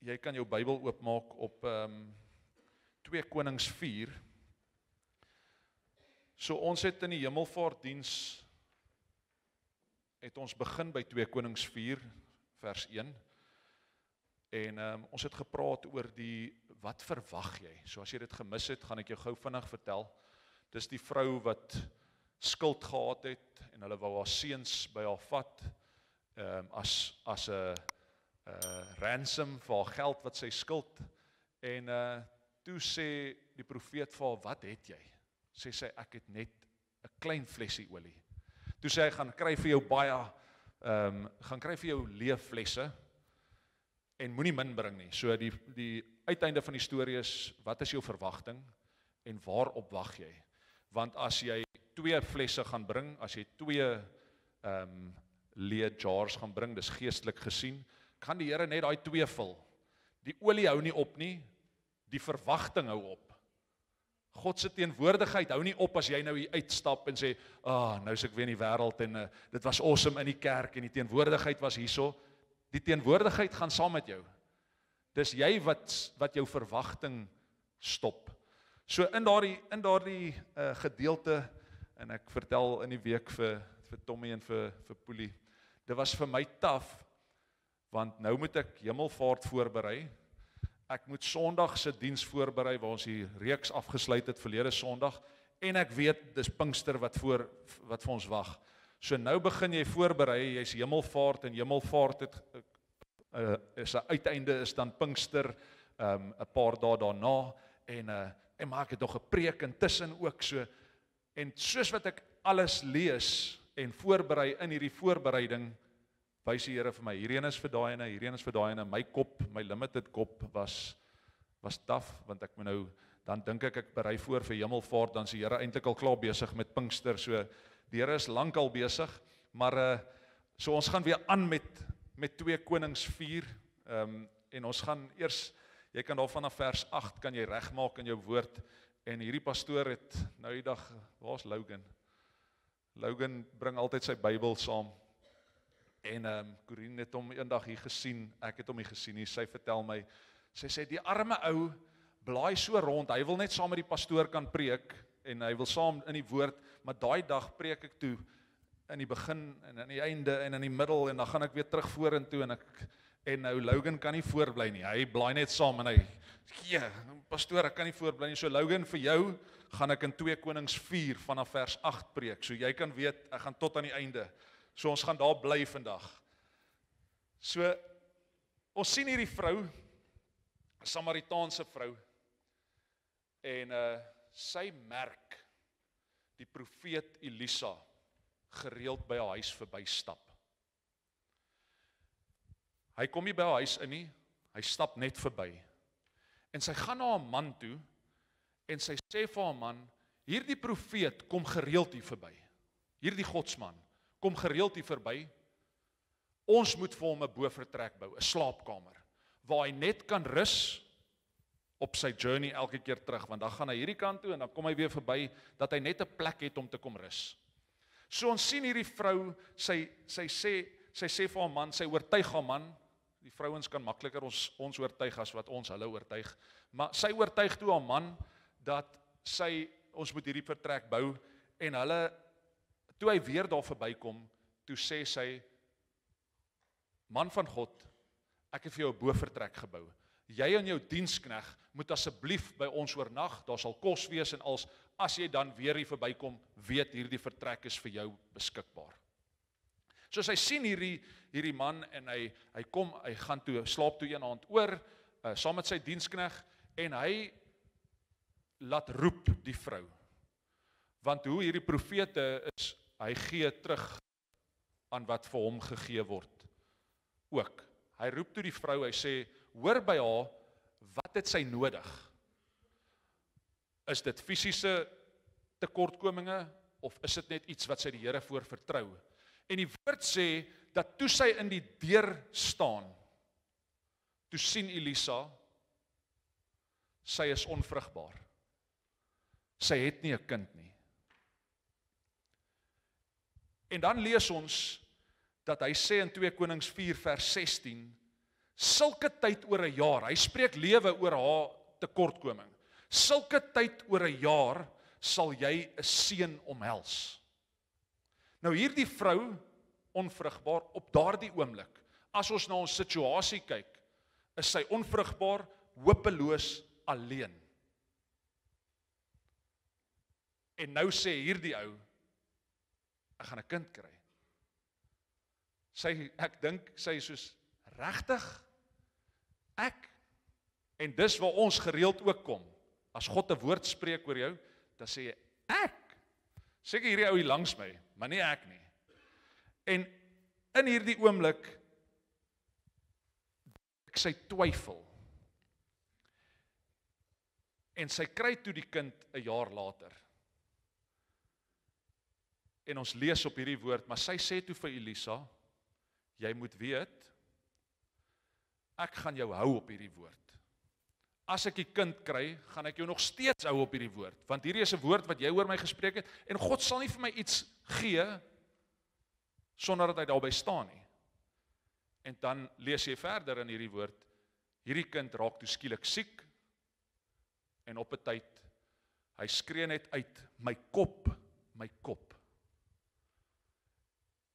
Jy kan jou Bybel oopmaak op 2 Konings 4. So ons het in die hemelvaartdiens het ons begin by 2 Konings 4 vers 1. En ons het gepraat oor wat verwag jy? So as jy dit gemis het, gaan ek jou gou vinnig vertel. Dis die vrou wat skuld gehad het en hulle wou haar seuns by haar vat as 'n ransom vir haar geld wat sy skuld. En toe sê die profeet vir haar, wat het jy? Sê sy, ek het net 'n klein flesie olie. Toe sê hy, gaan kry vir jou gaan kry vir jou leeflesse en moenie min bring nie. So die uiteinde van die storie is, wat is jou verwagting en waarop wag jy? Want as jy 2 flesse gaan bring, as jy 2 leë jars gaan bring, dis geestelik gesien, kan die Here net daai 2 vul. Die olie hou nie op nie, die verwagting hou op. God se teenwoordigheid hou nie op as jy nou hier uitstap en sê, nou is ek weer in die wêreld en dit was awesome in die kerk en die teenwoordigheid was hierso. Die teenwoordigheid gaan saam met jou. Dis jy wat jou verwagting stop. So in daardie gedeelte, en ek vertel in die week vir Tommy en vir Poelie, dit was vir my taaf, want nou moet ek hemelvaart voorberei. Ek moet Sondag se diens voorberei, waar ons die reeks afgesluit het verlede Sondag, en ek weet, dis Pinkster wat vir ons wag. So nou begin jy voorberei, jy's hemelvaart, en hemelvaart is 'n uiteinde, is dan Pinkster, 'n paar dae daarna, en maak dit nog 'n preek intussen ook so, en soos wat ek alles lees, en voorberei in hierdie voorbereiding, wys die Here vir my, hierheen is vir daai ene, hierheen is vir daai ene, my limited kop was taaf, want ek moet nou, dan dink ek berei voor vir hemelvaart, dan is die Here eintlik al klaar besig met Pinkster, so die Here is lankal besig, maar so ons gaan weer aan met 2 Konings 4, en ons gaan eers, jy kan daar vanaf vers 8, kan jy regmaak in jou woord, en hierdie pastoor het, nou die dag, waar is Logan? Logan bring altyd sy Bybel saam, en Corine het hom eendag hier gesien, ek het hom hier gesien, sy vertel my, sy sê, die arme ou blaai so rond, hy wil net saam met die pastoor kan preek, en hy wil saam in die woord, maar daai dag preek ek toe, in die begin, en in die einde, en in die middel, en dan gaan ek weer terug vorentoe, en nou Logan kan nie voorbly nie, hy blaai net saam, en hy, pastoor, ek kan nie voorbly nie, so Logan, vir jou, gaan ek in 2 Konings 4, vanaf vers 8 preek, so jy kan weet, ek gaan tot aan die einde, so ons gaan daar bly vandag. So, ons sien hierdie vrou, 'n Samaritaanse vrou, en sy merk die profeet Elisa gereeld by haar huis verby stap. Hy kom nie by haar huis in nie, hy stap net verby. En sy gaan na haar man toe, en sy sê vir haar man, hierdie profeet kom gereeld hier verby, hierdie godsman, kom gereeld hier verby, ons moet vir hom 'n bovertrek bou, 'n slaapkamer, waar hy net kan rus op sy journey elke keer terug, want dan gaan hy hierdie kant toe, en dan kom hy weer verby, dat hy net 'n plek het om te kom rus. So ons sien hierdie vrou, sy sê vir haar man, sy oortuig haar man, die vrouens kan makliker ons oortuig as wat ons hulle oortuig, maar sy oortuig toe haar man, dat ons moet hierdie vertrek bou, en toe hy weer daar verbykom, toe sê sy, man van God, ek het vir jou 'n bovertrek gebou, jy en jou dienskneg moet asseblief by ons oornag, daar sal kos wees en as jy dan weer hier verbykom, weet hierdie vertrek is vir jou beskikbaar. So sy sien hierdie man, en hy gaan toe, slaap toe een aand oor, saam met sy dienskneg, en hy laat roep die vrou. Want hoe hierdie profete is, hy gee terug aan wat vir hom gegee word. Ook, hy roep toe die vrou, hy sê, hoor by haar, wat het sy nodig? Is dit fisiese tekortkominge, of is dit net iets wat sy die Here voor vertrou? En die woord sê, dat toe sy in die deur staan, toe sien Elisa, sy is onvrugbaar. Sy het nie 'n kind nie. En dan lees ons, dat hy sê in 2 Konings 4 vers 16, sulke tyd oor 'n jaar, hy spreek lewe oor haar tekortkoming. Sulke tyd oor 'n jaar sal jy 'n seun omhels. Nou hierdie vrou, onvrugbaar op daardie oomblik, as ons na ons situasie kyk, is sy onvrugbaar, hopeloos, alleen. En nou sê hierdie ou, ek gaan 'n kind kry. Ek dink sy is soos, regtig? Ek? En dis waar ons gereeld ook kom. As God 'n woord spreek oor jou, dan sê jy, ek? Seker hierdie ou hier langs my, maar nie ek nie. En in hierdie oomblik, ek sy twyfel. En sy kry toe die kind 'n jaar later. En ons lees op hierdie woord, maar sy sê toe vir Elisa, jy moet weet, ek gaan jou hou op hierdie woord. As ek die kind kry, gaan ek jou nog steeds hou op hierdie woord, want hierdie is 'n woord wat jy oor my gespreek het, en God sal nie vir my iets gee, sonder dat hy daarby staan nie. En dan lees jy verder in hierdie woord, hierdie kind raak toe skielik siek, en op 'n tyd, hy skree net uit, my kop, my kop.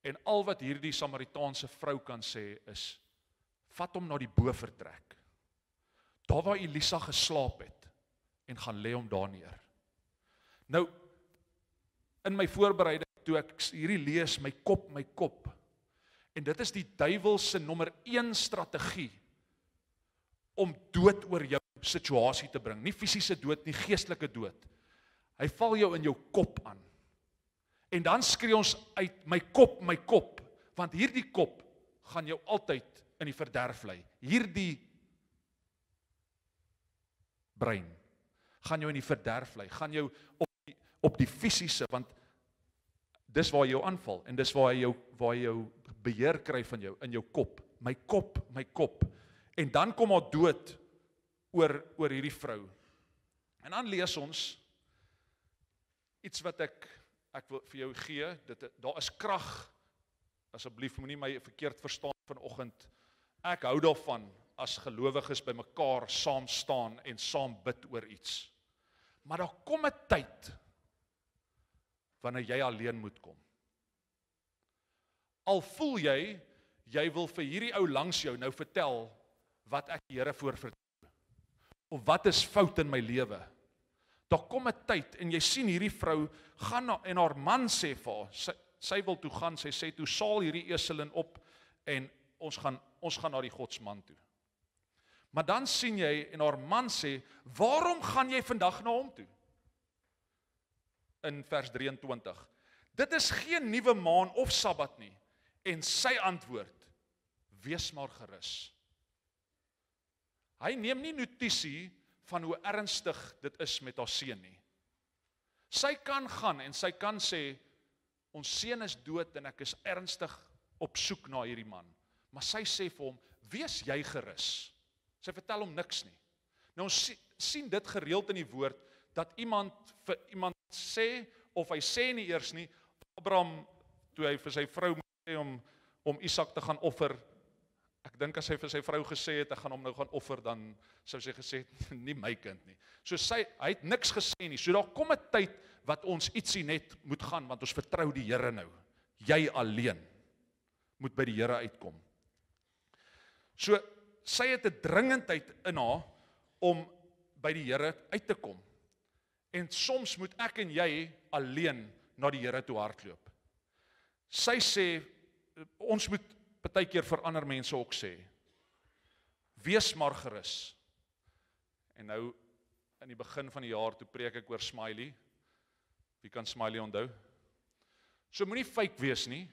En al wat hierdie Samaritaanse vrou kan sê is, vat hom na die bovertrek. Daar waar Elisa geslaap het, en gaan lê hom daar neer. Nou, in my voorbereiding, toe ek hierdie lees, my kop, en dit is die duiwel se nommer 1 strategie, om dood oor jou situasie te bring, nie fisiese dood, nie geestelike dood. Hy val jou in jou kop aan. En dan skree ons uit, my kop, want hierdie kop gaan jou altyd in die verderf lei. Hierdie brein gaan jou in die verderf lei, gaan jou op die fisiese, want dis waar jy jou aanval, en dis waar jy jou beheer kry van jou, in jou kop, my kop. En dan kom haar dood oor hierdie vrou. En dan lees ons iets wat ek wil vir jou gee, daar is krag, asseblief moenie my verkeerd verstaan vanoggend, ek hou daarvan as gelowiges by mekaar saam staan en saam bid oor iets. Maar daar kom 'n tyd, wanneer jy alleen moet kom. Al voel jy wil vir hierdie ou langs jou nou vertel, wat ek die Here voor vertrou, of wat is fout in my lewe. Daar kom 'n tyd, en jy sien hierdie vrou, gaan en haar man sê vir haar, sy wil toe gaan, sy sê toe, saal hierdie eselin op, en ons gaan na die godsman toe. Maar dan sien jy, en haar man sê, waarom gaan jy vandag na hom toe? In vers 23, dit is geen nuwe maan of Sabbat nie, en sy antwoord, wees maar gerus. Hy neem nie notisie van hoe ernstig dit is met haar seun nie. Sy kan gaan en sy kan sê, ons seun is dood en ek is ernstig op soek na hierdie man. Maar sy sê vir hom, wees jy gerus. Sy vertel hom niks nie. Nou ons sien dit gereeld in die woord, dat iemand vir iemand sê, of hy sê nie eers nie, Abraham, toe hy vir sy vrou moet sê om Isak te gaan offer, ek dink as hy vir sy vrou gesê het, ek gaan hom nou gaan offer, dan sou sy gesê, nie my kind nie. So hy het niks gesê nie, so daar kom 'n tyd, wat ons ietsie net moet gaan, want ons vertrou die Here nou. Jy alleen moet by die Here uitkom. So, sy het 'n dringendheid in haar, om by die Here uit te kom. En soms moet ek en jy alleen na die Here toe hardloop. Sy sê, ons moet partykeer vir ander mense ook sê, wees maar gerus. En nou, in die begin van die jaar, toe preek ek oor Smiley. Wie kan Smiley onthou? So moenie fake wees nie,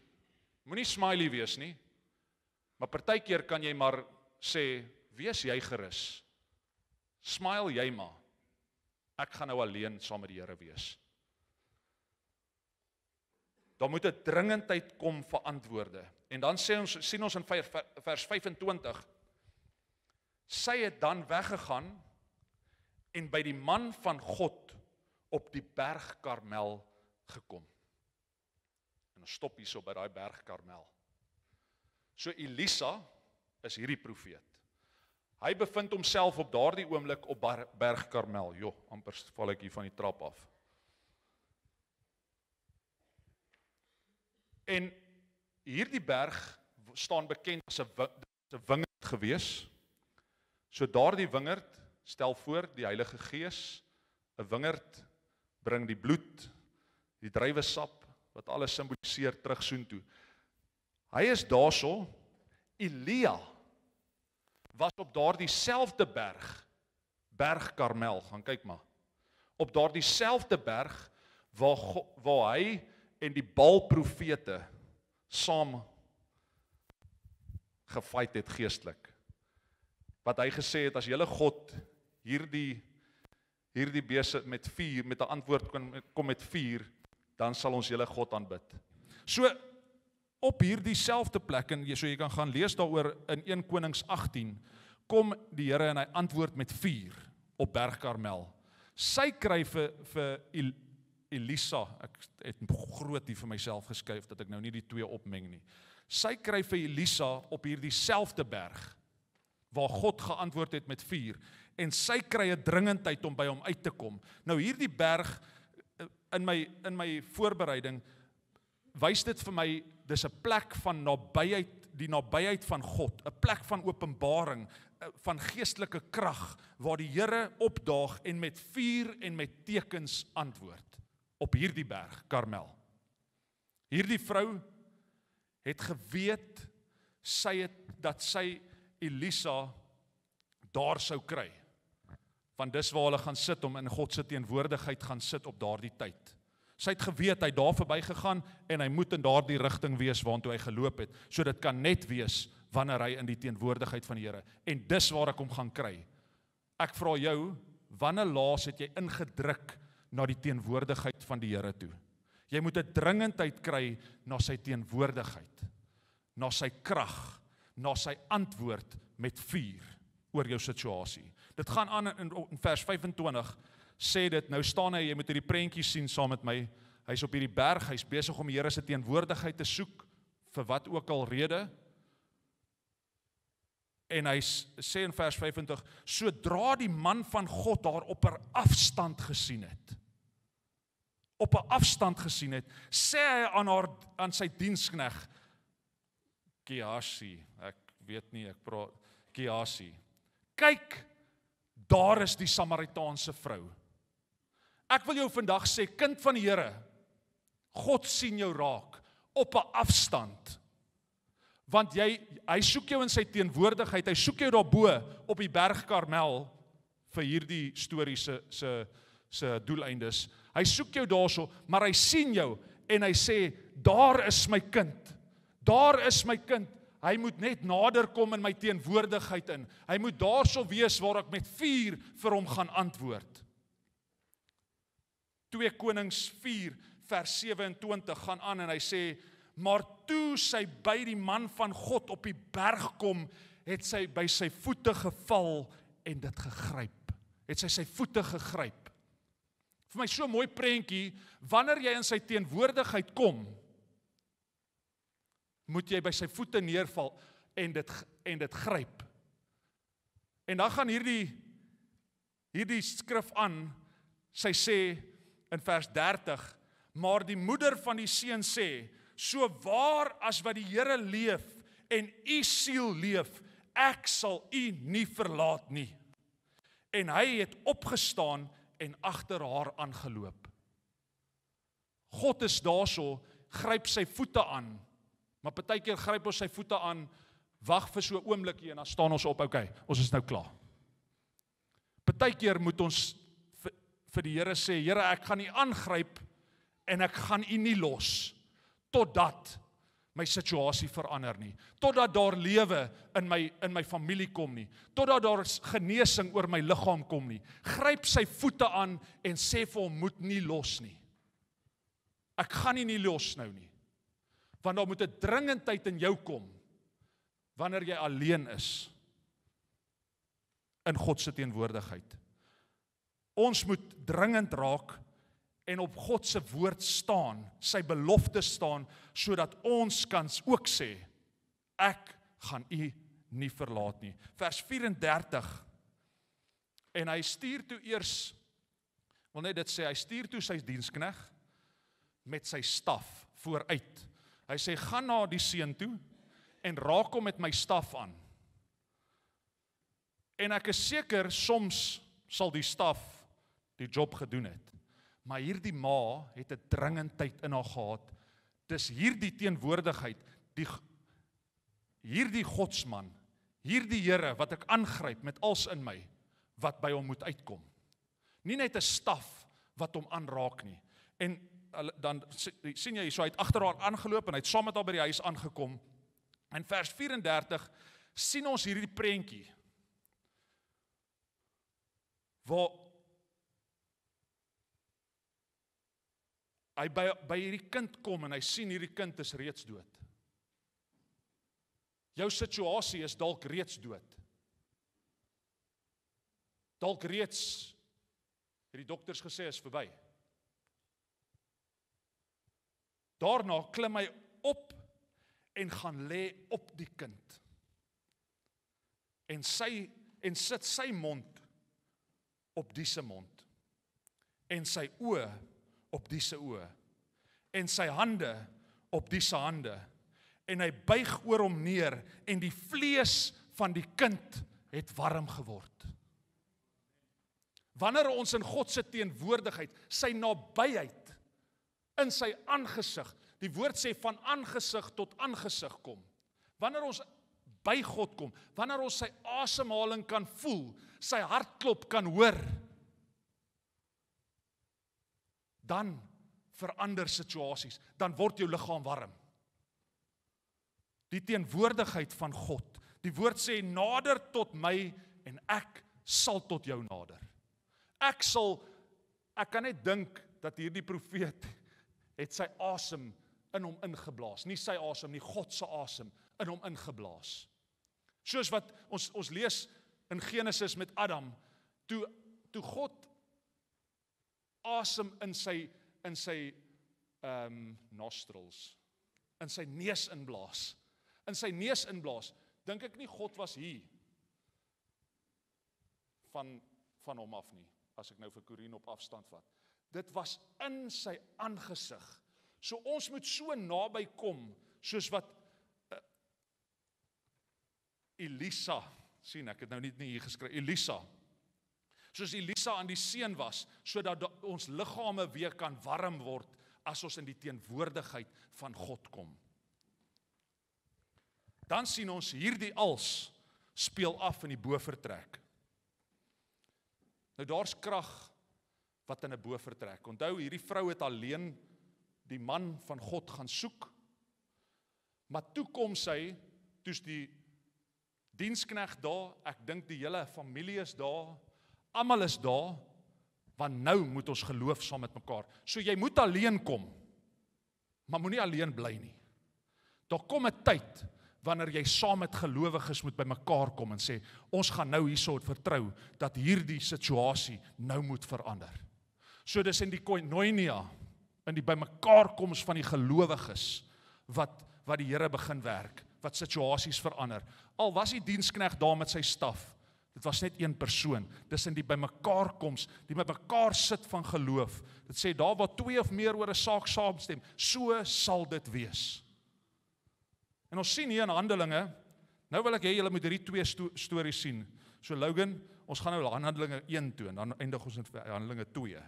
moenie smiley wees nie, maar partykeer kan jy maar sê, wees jy gerus. Smile jy maar. Ek gaan nou alleen saam met die Here wees. Daar moet 'n dringendheid kom vir antwoorde. En dan sien ons in vers 25, sy het dan weggegaan en by die man van God op die berg Karmel gekom. En ons stop hierso by daai berg Karmel. So Elisa is hierdie profeet. Hy bevind homself op daardie oomblik op Berg Karmel. Jo, amper val ek hier van die trap af. En hierdie berg staan bekend as 'n wingerd gewees. So daardie wingerd, stel voor die Heilige Gees, 'n wingerd bring die bloed, die druiwesap, wat alles simboliseer terug soontoe. Hy is daarso, Elia was op daardie selfde berg Karmel, gaan kyk maar. Op daardie selfde berg waar hy en die Baal-profete saam gefight het geestelik. Wat hy gesê het, as julle God hierdie beeste met vuur, met 'n antwoord kom met vuur, dan sal ons julle God aanbid. So op hierdie selfde plek, en so jy kan gaan lees daaroor in 1 Konings 18, kom die Here en hy antwoord met vuur op Berg Karmel. Sy kry vir Elisa, ek het groot hier vir myself geskryf, dat ek nou nie die twee opmeng nie. Sy kry vir Elisa op hierdie selfde berg, waar God geantwoord het met vuur, en sy kry 'n dringendheid om by hom uit te kom. Nou hierdie berg, in my voorbereiding, wys dit vir my, dis 'n plek van nabyheid, die nabyheid van God, 'n plek van openbaring, van geestelike krag, waar die Here opdaag en met vuur en met tekens antwoord, op hierdie berg, Karmel. Hierdie vrou het geweet, dat sy Elisa daar sou kry, want dis waar hulle gaan sit, om in God se teenwoordigheid gaan sit op daardie tyd. Sy het geweet, hy daar verby gegaan, en hy moet in daardie rigting wees, waartoe hy geloop het, so dit kan net wees, wanneer hy in die teenwoordigheid van die Here, en dis waar ek hom gaan kry. Ek vra jou, wanneer laas het jy ingedruk na die teenwoordigheid van die Here toe? Jy moet 'n dringendheid kry na sy teenwoordigheid, na sy krag, na sy antwoord met vuur oor jou situasie. Dit gaan aan in vers 25, sê dit, nou staan hy, jy moet hierdie prentjie sien saam met my, hy's op hierdie berg, hy's besig om die Here se teenwoordigheid te soek, vir wat ook al rede, en hy sê in vers 25, sodra die man van God daar op 'n afstand gesien het, sê hy aan sy dienskneg, Gehazi, ek weet nie, Gehazi, kyk, daar is die Samaritaanse vrou. Ek wil jou vandag sê, kind van die Here, God sien jou raak, op 'n afstand, want hy soek jou in sy teenwoordigheid, hy soek jou daarbo, op die berg Karmel, vir hierdie storie se doeleindes, hy soek jou daarso, maar hy sien jou, en hy sê, daar is my kind, hy moet net nader kom in my teenwoordigheid in, hy moet daarso wees, waar ek met vuur vir hom gaan antwoord. 2 Konings 4 vers 27 gaan aan, en hy sê, maar toe sy by die man van God op die berg kom, het sy by sy voete geval, en dit gegryp, het sy voete gegryp. Vir my so mooi prentjie, wanneer jy in sy teenwoordigheid kom, moet jy by sy voete neerval, en dit gryp. En dan gaan hierdie skrif aan, sy sê, in vers 30, maar die moeder van die seun sê, so waar as wat die Here leef, en u siel leef, ek sal u nie verlaat nie. En hy het opgestaan, en agter haar aangeloop. God is daarso, gryp sy voete aan, maar partykeer gryp ons sy voete aan, wag vir so 'n oomblikie, en dan staan ons op, okay, ons is nou klaar. Partykeer moet ons vir die Here sê, Here, ek gaan u aangryp, en ek gaan u nie los, totdat my situasie verander nie, totdat daar lewe in my familie kom nie, totdat daar genesing oor my liggaam kom nie. Gryp sy voete aan, en sê vir hom, moet nie los nie. Ek gaan nie los nou nie, want daar moet 'n dringendheid in jou kom, wanneer jy alleen is, in God se teenwoordigheid. Ons moet dringend raak, en op God se woord staan, sy belofte staan, sodat ons kan ook sê, ek gaan u nie verlaat nie. Vers 34, en hy stuur toe eers, wil net dit sê, hy stuur toe sy dienskneg, met sy staf vooruit. Hy sê, gaan na die seun toe, en raak hom met my staf aan. En ek is seker, soms sal die staf die job gedoen het. Maar hierdie ma het 'n dringendheid in haar gehad. Dis hierdie teenwoordigheid, hierdie godsman, hierdie Here wat ek aangryp met als in my, wat by hom moet uitkom. Nie net 'n staf wat hom aanraak nie. En dan sien jy, so hy het agter haar aangeloop en hy het saam met haar by die huis aangekom. In vers 34 sien ons hierdie prentjie, waar hy by hierdie kind kom en hy sien hierdie kind is reeds dood. Jou situasie is dalk reeds dood. Dalk reeds, het die dokters gesê, is verby. Daarna klim hy op en gaan lê op die kind. En sit sy mond op diese mond. En sy oë op diese oë. En sy hande op diese hande. En hy buig oor hom neer en die vlees van die kind het warm geword. Wanneer ons in God se teenwoordigheid, sy nabyheid, in sy aangesig, die woord sê van aangesig tot aangesig kom. Wanneer ons by God kom, wanneer ons sy asemhaling kan voel, sy hartklop kan hoor, dan verander situasies, dan word jou liggaam warm. Die teenwoordigheid van God, die woord sê, nader tot my en ek sal tot jou nader. Ek kan net dink dat hierdie profeet het sy asem in hom ingeblaas, nie sy asem nie, God se asem in hom ingeblaas. Soos wat ons lees in Genesis met Adam, toe God asem in sy nostrils, in sy neus inblaas, dink ek nie God was hier van hom af nie, as ek nou vir Corine op afstand vat. Dit was in sy aangesig. So ons moet so naby kom, soos wat Elisa, sien ek het nou nie hier geskryf, Elisa, soos Elisa aan die seun was, sodat ons liggame weer kan warm word, as ons in die teenwoordigheid van God kom. Dan sien ons hierdie als speel af in die bovertrek. Nou daar's krag wat in 'n bovertrek. Onthou, hierdie vrou het alleen die man van God gaan soek, maar toe kom sy, toe's die dienskneg daar, ek dink die hele familie is daar, almal is daar, want nou moet ons geloof saam met mekaar. So jy moet alleen kom, maar moenie alleen bly nie. Daar kom 'n tyd, wanneer jy saam met gelowiges moet by mekaar kom en sê, ons gaan nou hierso vertrou, dat hierdie situasie nou moet verander. So dis in die koinonia, in die bymekaarkoms van die gelowiges, wat die Here begin werk, wat situasies verander. Al was die dienskneg daar met sy staf, dit was net een persoon, dis in die bymekaarkoms, die met mekaar sit van geloof. Dit sê, daar waar 2 of meer oor 'n saak saamstem, so sal dit wees. En ons sien hier in Handelinge, nou wil ek hê julle moet hierdie 2 stories sien. So Logan, ons gaan nou Handelinge 1 toe, en dan eindig ons in Handelinge 2.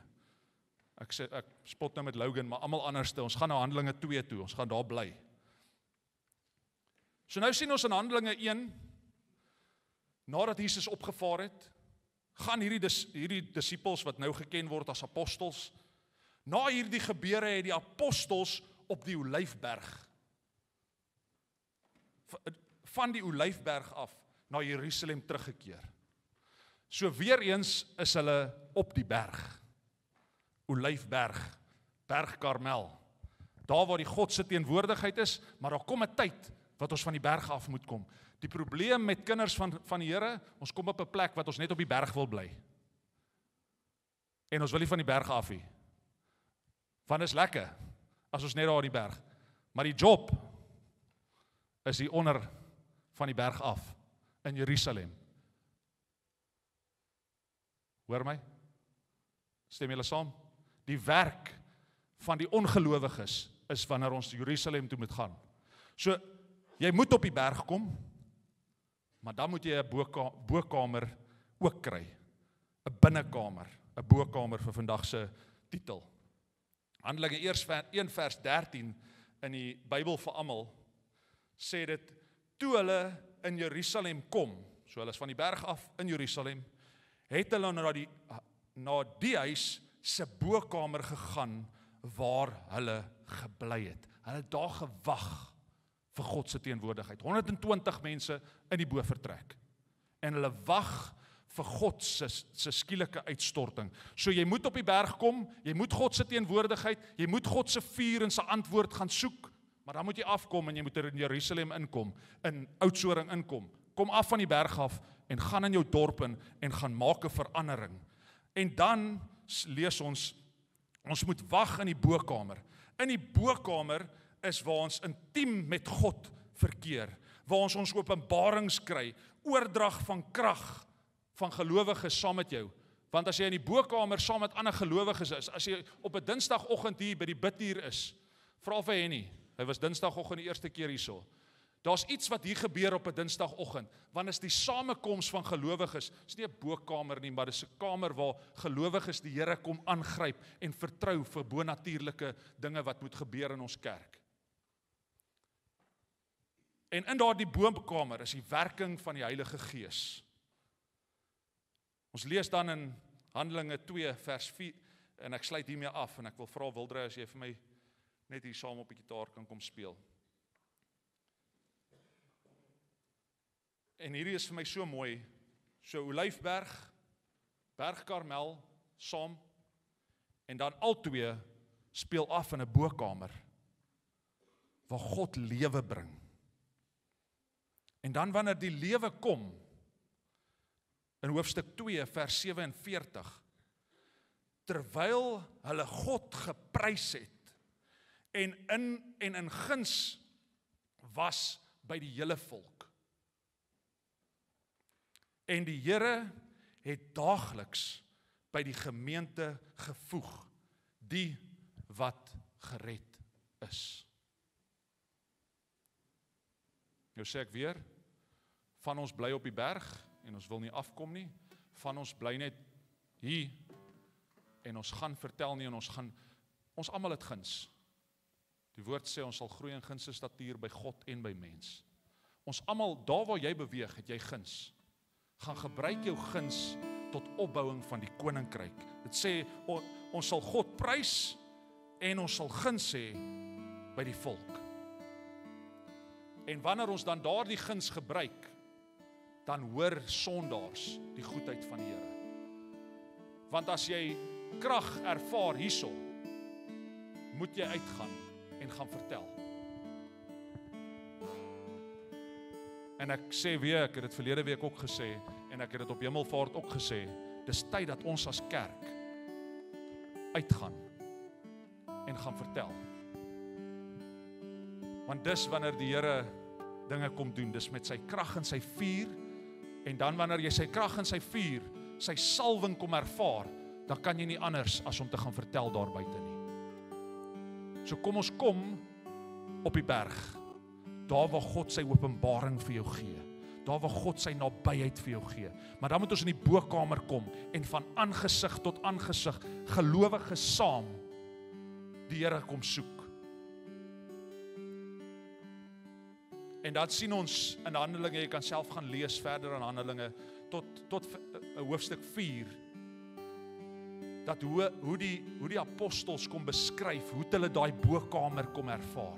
Ek spot nou met Logan, maar almal anderste, ons gaan nou Handelinge 2 toe, ons gaan daar bly. So nou sien ons in Handelinge 1, nadat Jesus opgevaar het, gaan hierdie disippels wat nou geken word as apostels, na hierdie gebeure het die apostels op die Olyfberg, van die Olyfberg af, na Jerusalem teruggekeer. So weer eens is hulle op die berg, Olyfberg, Berg Karmel, daar waar die God se teenwoordigheid is, maar daar kom 'n tyd, wat ons van die berg af moet kom. Die probleem met kinders van die Here, ons kom op 'n plek wat ons net op die berg wil bly. En ons wil nie van die berg af nie. Want is lekker, as ons net daar op die berg. Maar die job is hier onder van die berg af. in Jerusalem. Hoor my? Stem julle saam? Die werk van die ongelowiges is wanneer ons Jerusalem toe moet gaan. So, jy moet op die berg kom, maar dan moet jy 'n bokamer ook kry. 'n Binnekamer, 'n bokamer vir vandag se titel. Handelinge 1 vers 13 in die Bybel vir almal, sê dit, toe hulle in Jerusalem kom, so hulle is van die berg af in Jerusalem, het hulle na die huis se bokamer gegaan, waar hulle gebly het. Hulle het daar gewag vir God se teenwoordigheid. 120 mense in die bovertrek. En hulle wag vir God se skielike uitstorting. So jy moet op die berg kom, jy moet God se teenwoordigheid, jy moet God se vuur en sy antwoord gaan soek, maar dan moet jy afkom en jy moet in Jerusalem inkom, in Oudtshoorn inkom. Kom af van die berg af en gaan in jou dorp in en gaan maak 'n verandering. En dan lees ons moet wag in die bokamer. In die bokamer is waar ons intiem met God verkeer, waar ons openbarings kry, oordrag van krag van gelowiges saam met jou. Want as jy in die bokamer saam met ander gelowiges is, as jy op 'n Dinsdagoggend hier by die biduur is, vra vir Henny, hy was Dinsdagoggend die eerste keer hierso. Daar's iets wat hier gebeur op 'n Dinsdagoggend, want is die samekoms van gelowiges, is nie 'n bokamer nie, maar dis 'n kamer waar gelowiges die Here kom aangryp en vertrou vir bonatuurlike dinge wat moet gebeur in ons kerk. En in daardie bokamer is die werking van die Heilige Gees. Ons lees dan in Handelinge 2 vers 4, en ek sluit hiermee af, en ek wil vra Wildre as jy vir my net hier saam op die gitaar kan kom speel. En hierdie is vir my so mooi, so Olyfberg, Berg Karmel, saam, en dan albei speel af in 'n bokamer, waar God lewe bring. En dan wanneer die lewe kom, in hoofstuk 2 vers 47, terwyl hulle God geprys het, en in guns was by die hele volk. En die Here het daagliks by die gemeente gevoeg, die wat gered is. Nou sê ek weer, van ons bly op die berg, en ons wil nie afkom nie, van ons bly net hier, en ons gaan vertel nie, en ons almal het guns. Die woord sê, ons sal groei in gunste statuur by God en by mens. Ons almal, daar waar jy beweeg, het jy guns. Gaan gebruik jou guns tot opbouing van die koninkryk. Dit sê, ons sal God prys, en ons sal guns hê by die volk. En wanneer ons dan daardie guns gebruik, dan hoor sondaars die goedheid van die Here. Want as jy krag ervaar hierso, moet jy uitgaan en gaan vertel. En ek sê weer, ek het dit verlede week ook gesê, en ek het dit op Hemelvaart ook gesê, dis tyd dat ons as kerk uitgaan en gaan vertel. Want dis wanneer die Here dinge kom doen, dis met sy krag en sy vuur, en dan wanneer jy sy krag en sy vuur, sy salwing kom ervaar, dan kan jy nie anders as om te gaan vertel daar buite nie. So kom ons kom op die berg, daar waar God sy openbaring vir jou gee, daar waar God sy nabyheid vir jou gee, maar dan moet ons in die bokamer kom, en van aangesig tot aangesig, gelowiges saam, die Here kom soek. En dan sien ons in Handelinge, jy kan self gaan lees verder in Handelinge, tot hoofstuk 4, dat hoe die apostels kom beskryf, hoe hulle daai bokamer kom ervaar.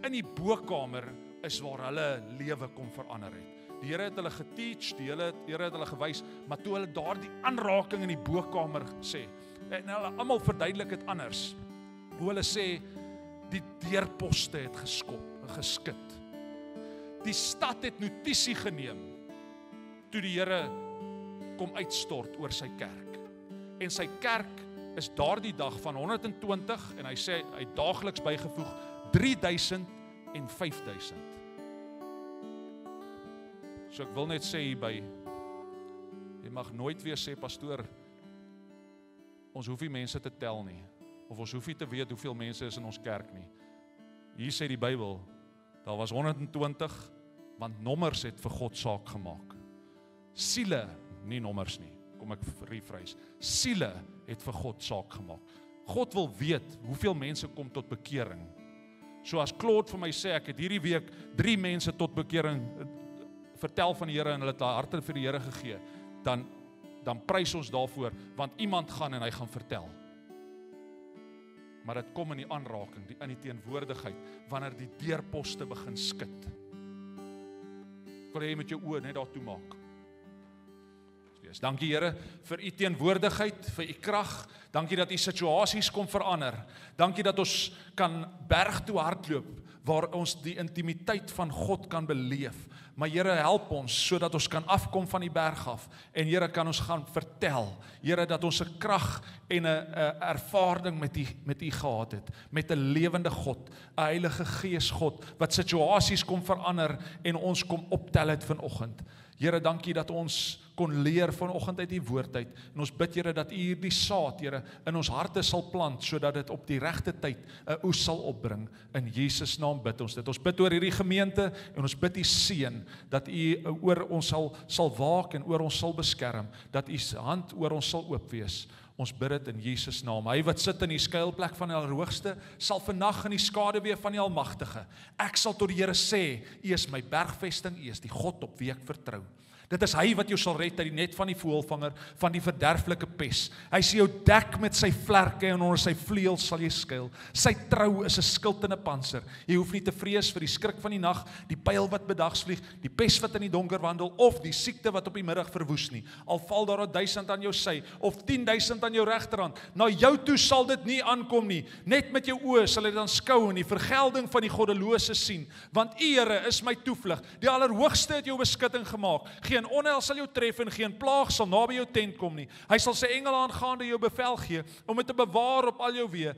In die bokamer is waar hulle lewe kom verander het. Die Here het hulle geteach, die Here het hulle gewys, maar toe hulle daardie aanraking in die bokamer sê, en hulle almal verduidelik het anders, hoe hulle sê, die deurposte het geskit. Die stad het notisie geneem, toe die Here kom uitstort oor sy kerk. En sy kerk is daardie dag van 120, en hy sê, hy daagliks bygevoeg, 3000 en 5000. So ek wil net sê hierby, jy mag nooit weer sê, pastoor, ons hoef nie mense te tel nie, of ons hoef nie te weet hoeveel mense is in ons kerk nie. Hier sê die Bybel, daar was 120, want nommers het vir God saak gemaak. Siele, nie nommers nie, kom ek rephrase, siele het vir God saak gemaak. God wil weet hoeveel mense kom tot bekering. So as Claude vir my sê, ek het hierdie week 3 mense tot bekering vertel van die Here en hulle het hulle harte vir die Here gegee, dan prys ons daarvoor, want iemand gaan en hy gaan vertel. Maar dit kom in die aanraking, in die teenwoordigheid, wanneer die deurposte begin skud. Ek wil hê jy met jou oë net daar toe maak. Dankie Here vir u teenwoordigheid, vir u krag. Dankie dat u situasies kom verander. Dankie dat ons kan berg toe hardloop waar ons die intimiteit van God kan beleef. Maar Here, help ons sodat ons kan afkom van die berg af en Here, kan ons gaan vertel. Here, dat ons 'n krag en 'n ervaring met u gehad het, met 'n lewende God, 'n Heilige Gees God wat situasies kom verander en ons kom optel het vanoggend. Here, dankie dat ons kon leer vanoggend uit die woord uit. En ons bid, Here, dat u hierdie saad, Here, in ons harte sal plant, sodat dit op die regte tyd 'n oes sal opbring. In Jesus naam bid ons dit. Ons bid oor hierdie gemeente en ons bid u seën, dat u oor ons sal waak en oor ons sal beskerm, dat u hand oor ons sal oop wees. Ons bid dit in Jesus naam. Hy wat sit in die skuilplek van die Allerhoogste, sal vannag in die skaduwee van die Almagtige. Ek sal tot die Here sê, u is my bergvesting, u is die God op wie ek vertrou. Dit is hy wat jou sal red uit die net van die voëlvanger, van die verderflike pes. Hy sal jou dek met sy vlerke en onder sy vleuels sal jy skuil. Sy trou is 'n skild en 'n pantser. Jy hoef nie te vrees vir die skrik van die nag, die pyl wat bedags vlieg, die pes wat in die donker wandel, of die siekte wat op die middag verwoes nie. Al val daar 1000 aan jou sy, of 10.000 aan jou regterhand, na jou toe sal dit nie aankom nie. Net met jou oë sal jy dan skou en die vergelding van die goddelose sien. Want u, Here, is my toevlug. Die Allerhoogste het jou beskutting gemaak. Geen onheil sal jou tref en geen plaag sal naby jou tent kom nie. Hy sal sy engele aangaande jou bevel gee om dit te bewaar op al jou weë,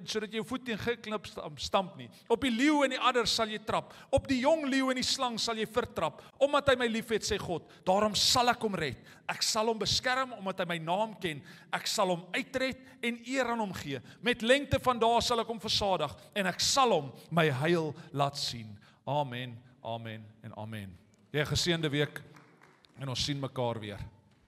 sodat jy jou voet teen geknip stamp nie. Op die leeu en die adder sal jy trap, op die jong leeu en die slang sal jy vertrap, omdat hy my liefhet, sê God. Daarom sal ek hom red. Ek sal hom beskerm omdat hy my naam ken. Ek sal hom uitred en eer aan hom gee. Met lengte van dae sal ek hom versadig en ek sal hom my heil laat sien. Amen, amen en amen. 'n geseënde week en ons sien mekaar weer.